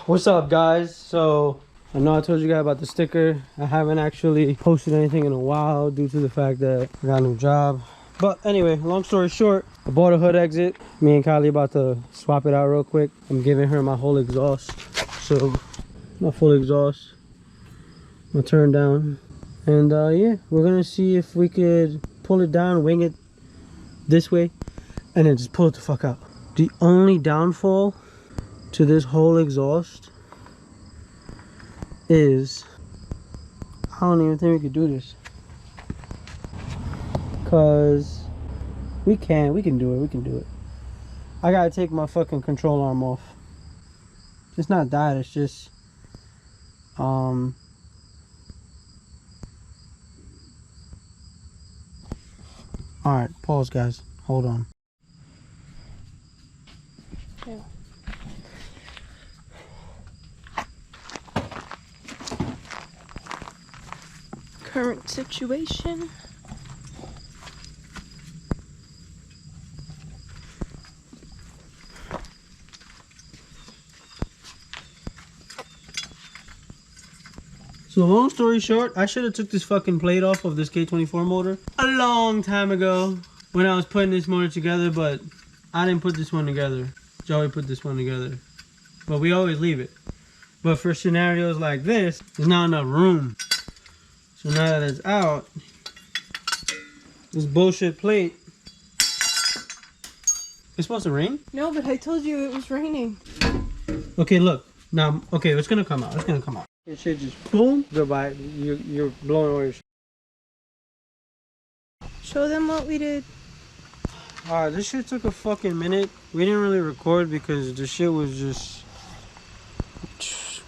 What's up, guys? So I know I told you guys about the sticker. I haven't actually posted anything in a while due to the fact that I got a new job. But anyway, long story short, I bought a hood exit. Me and Kylie about to swap it out real quick. I'm giving her my whole exhaust. So my full exhaust, my turn down. And yeah, we're gonna see if we could pull it down, wing it this way, and then just pull it the fuck out. The only downfall to this whole exhaust is I don't even think we could do this, cause we can do it. I gotta take my fucking control arm off. It's not that, it's just all right, pause, guys, hold on. Yeah. Current situation. So long story short, I should have took this fucking plate off of this K24 motor a long time ago when I was putting this motor together, but I didn't put this one together. Joey put this one together. But we always leave it. But for scenarios like this, there's not enough room. So now that it's out, this bullshit plate. It's supposed to rain? No, but I told you it was raining. Okay, look. Now, okay, it's gonna come out. It's gonna come out. It should just boom, goodbye. You're blowing away your shit. Show them what we did. Alright, this shit took a fucking minute. We didn't really record because the shit was just...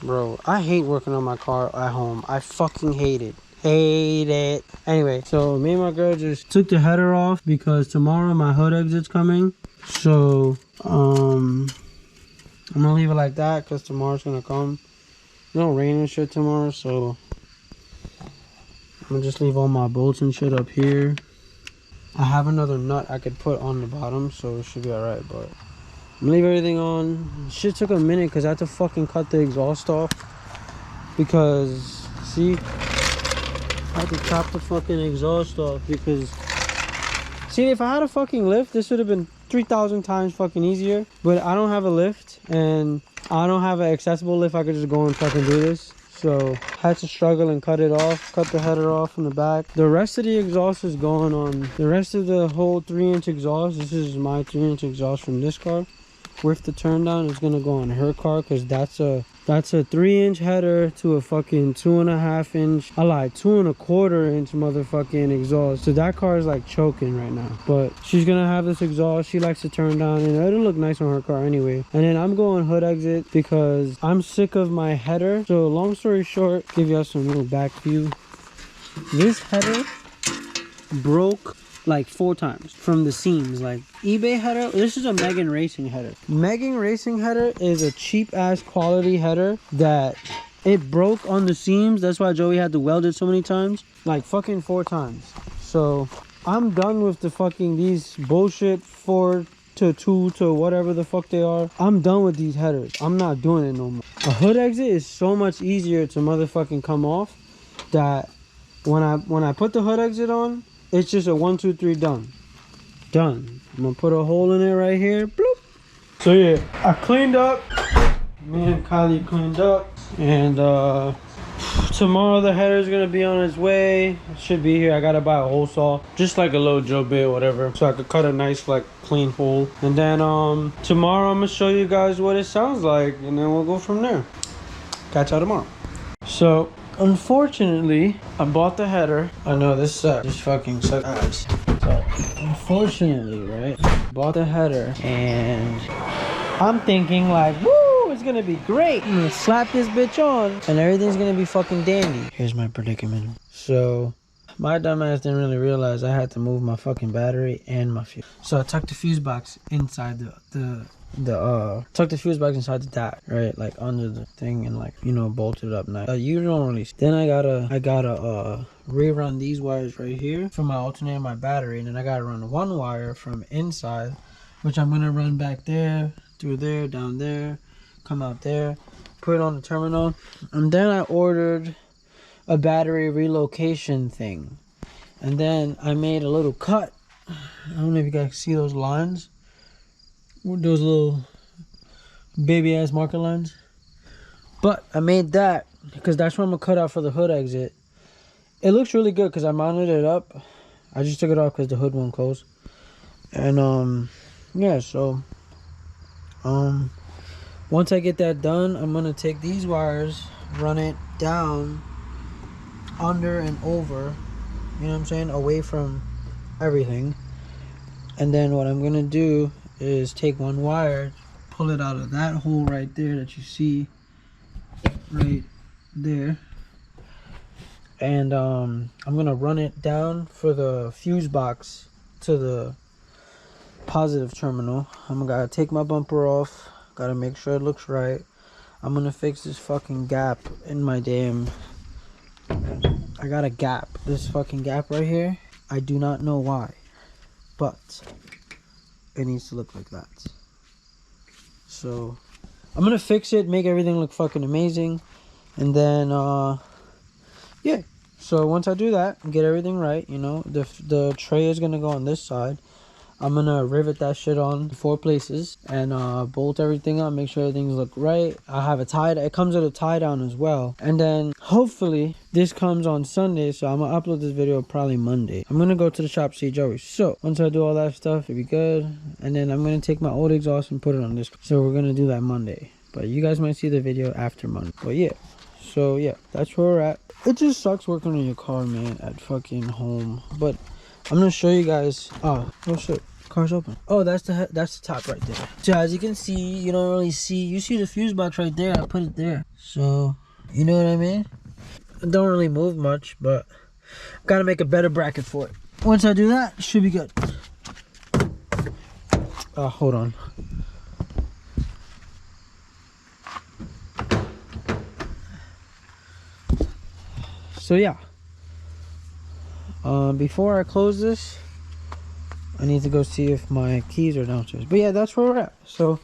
Bro, I hate working on my car at home. I fucking hate it. Hate it. Anyway, so me and my girl just took the header off because tomorrow my hood exit's coming. So, I'm gonna leave it like that because tomorrow's gonna come. No rain and shit tomorrow, so I'm gonna just leave all my bolts and shit up here. I have another nut I could put on the bottom, so it should be alright, but I'm gonna leave everything on. Shit took a minute because I had to fucking cut the exhaust off because, see, I had to chop the fucking exhaust off because, see, if I had a fucking lift, this would have been 3,000 times fucking easier, but I don't have a lift and I don't have an accessible lift I could just go and fucking do this. So I had to struggle and cut it off, cut the header off from the back. The rest of the exhaust is going on. The rest of the whole 3-inch exhaust, this is my 3-inch exhaust from this car. With the turn down, is gonna go on her car because that's a 3-inch header to a fucking 2.5 inch, 2.25 inch motherfucking exhaust. So that car is like choking right now. But she's gonna have this exhaust. She likes to turn down and it'll look nice on her car anyway. And then I'm going hood exit because I'm sick of my header. So long story short, give y'all some little back view. This header broke like 4 times from the seams. Like eBay header, this is a Megan Racing header. Megan Racing header is a cheap ass quality header that it broke on the seams. That's why Joey had to weld it so many times, like fucking 4 times. So I'm done with the fucking these bullshit 4 to 2 to whatever the fuck they are. I'm done with these headers. I'm not doing it no more. A hood exit is so much easier to motherfucking come off that when I put the hood exit on, it's just a 1, 2, 3 done. I'm gonna put a hole in it right here. Bloop. So yeah, I cleaned up. Me and Kylie cleaned up. And tomorrow the header is gonna be on its way. It should be here. I gotta buy a hole saw, just like a little drill bit or whatever, so I could cut a nice like clean hole. And then tomorrow I'm gonna show you guys what it sounds like, and then we'll go from there. Catch y'all tomorrow. So unfortunately, I bought the header. I know this sucks. This fucking sucks. So, unfortunately, right? Bought the header, and I'm thinking like, woo, it's gonna be great. I'm gonna slap this bitch on, and everything's gonna be fucking dandy. Here's my predicament. So, my dumbass didn't really realize I had to move my fucking battery and my fuse. So I tucked the fuse box inside tuck the fuse box inside the dot, right, like under the thing, and like, you know, bolted up nice. You don't really. Then I gotta rerun these wires right here from my alternator, my battery, and then I gotta run one wire from inside, which I'm gonna run back there, through there, down there, come out there, put it on the terminal. And then I ordered a battery relocation thing. And then I made a little cut. I don't know if you guys see those lines. Those little baby ass marker lines. But I made that because that's what I'm gonna cut out for the hood exit. It looks really good because I mounted it up. I just took it off because the hood won't close. And yeah, so once I get that done, I'm gonna take these wires, run it down, under and over, you know what I'm saying, away from everything. And then what I'm gonna do is take one wire, pull it out of that hole right there that you see right there, and I'm gonna run it down for the fuse box to the positive terminal. I'm gonna take my bumper off, gotta make sure it looks right. I'm gonna fix this fucking gap in my damn, I got a gap, this fucking gap right here. I do not know why, but it needs to look like that. So I'm gonna fix it, make everything look fucking amazing, and then yeah, so once I do that and get everything right, you know, the tray is gonna go on this side. I'm gonna rivet that shit on 4 places and bolt everything up, make sure everything's look right. I have a tie, it comes with a tie down as well. And then hopefully this comes on Sunday, so I'm gonna upload this video probably Monday. I'm gonna go to the shop, see Joey. So once I do all that stuff, it'll be good. And then I'm gonna take my old exhaust and put it on this. So we're gonna do that Monday, but you guys might see the video after Monday. But yeah, so yeah, that's where we're at. It just sucks working on your car, man, at fucking home. But I'm gonna show you guys. Oh shit, car's open. Oh, that's the top right there. So as you can see, you don't really see, you see the fuse box right there. I put it there, so you know what I mean. It don't really move much, but gotta make a better bracket for it. Once I do that, it should be good. Hold on. So yeah, before I close this, I need to go see if my keys are downstairs. But yeah, that's where we're at. So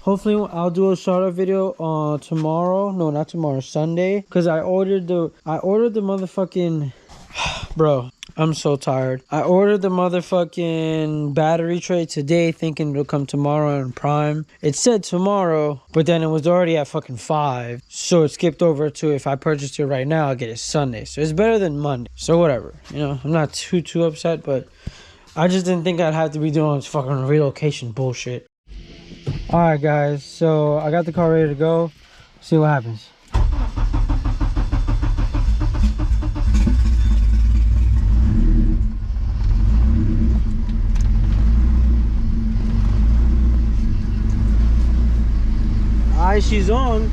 hopefully I'll do a startup video tomorrow. No, not tomorrow, Sunday. Because I ordered the motherfucking bro, I'm so tired. I ordered the motherfucking battery tray today thinking it'll come tomorrow on Prime. It said tomorrow, but then it was already at fucking 5. So it skipped over to, if I purchased it right now, I'll get it Sunday. So it's better than Monday. So whatever. You know, I'm not too upset, but I just didn't think I'd have to be doing this fucking relocation bullshit. Alright guys, so I got the car ready to go. See what happens. Alright, she's on.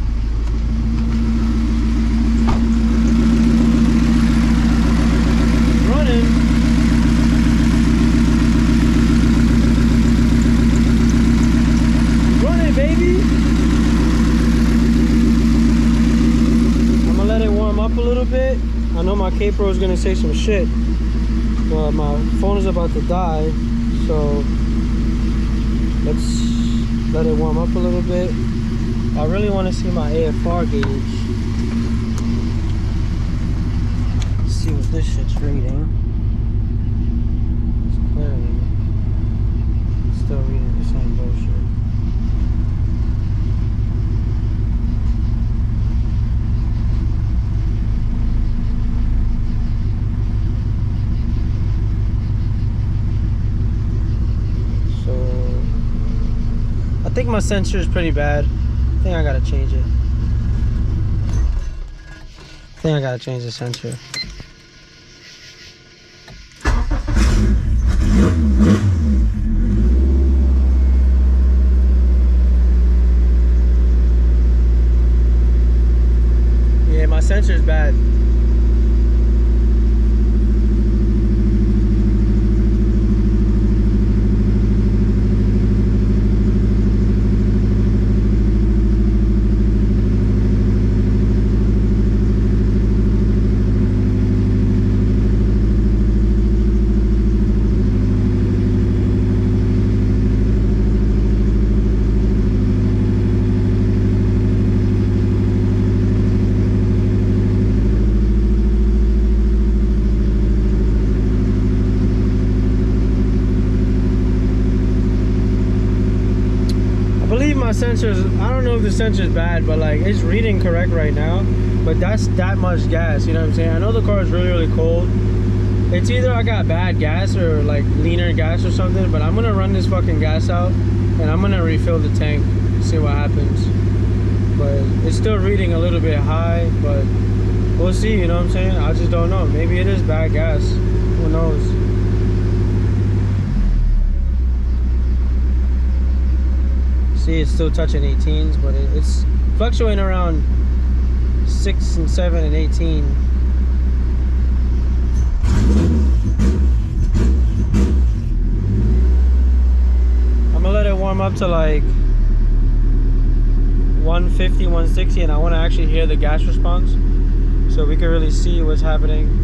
Running. Running, baby. I'm gonna let it warm up a little bit. I know my K-Pro is gonna say some shit, but my phone is about to die, so let's let it warm up a little bit. I really want to see my AFR gauge. See what this shit's reading. It's clearly still reading the same bullshit. So I think my sensor is pretty bad. I think I gotta change it. I think I gotta change the sensor. Yeah, my sensor's bad. sensor's, I don't know if the sensor's bad, but like it's reading correct right now. But that's that much gas, you know what I'm saying? I know the car is really, really cold. It's either I got bad gas or like leaner gas or something, but I'm gonna run this fucking gas out and I'm gonna refill the tank, see what happens. But it's still reading a little bit high, but we'll see, you know what I'm saying? I just don't know. Maybe it is bad gas. Who knows? See, it's still touching 18s, but it's fluctuating around 6 and 7 and 18. I'm gonna let it warm up to like 150, 160, and I want to actually hear the gas response so we can really see what's happening.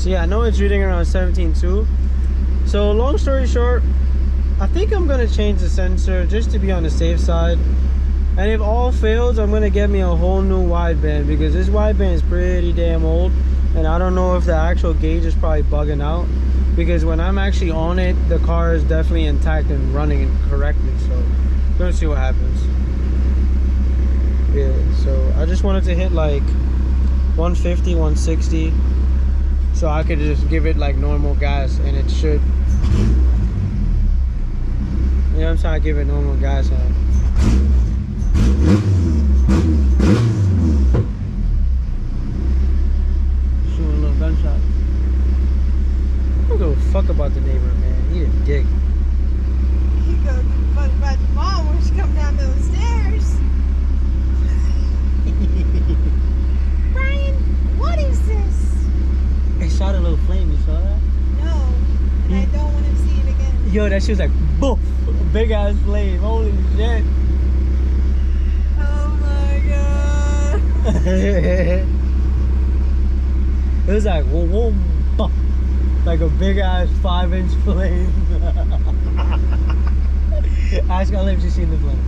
Yeah, I know it's reading around 17.2. So long story short, I think I'm gonna change the sensor just to be on the safe side. And if all fails, I'm gonna get me a whole new wideband because this wideband is pretty damn old. And I don't know if the actual gauge is probably bugging out, because when I'm actually on it, the car is definitely intact and running correctly. So let's see what happens. Yeah, so I just wanted to hit like 150, 160. So I could just give it like normal gas and it should, you know, I'm trying to give it normal gas on. Shooting a little gunshot. I don't give a fuck about the neighbor, man. He a dick. You go give a fuck about your mom when she come down those stairs. Brian, what is this? It shot a little flame, you saw that? No, and I don't want to see it again. Yo, that shit was like, boof, a big ass flame, holy shit. Oh my god. It was like, whoa, whoa, bah, like a big ass 5-inch flame. Ask her if she's seen the flame.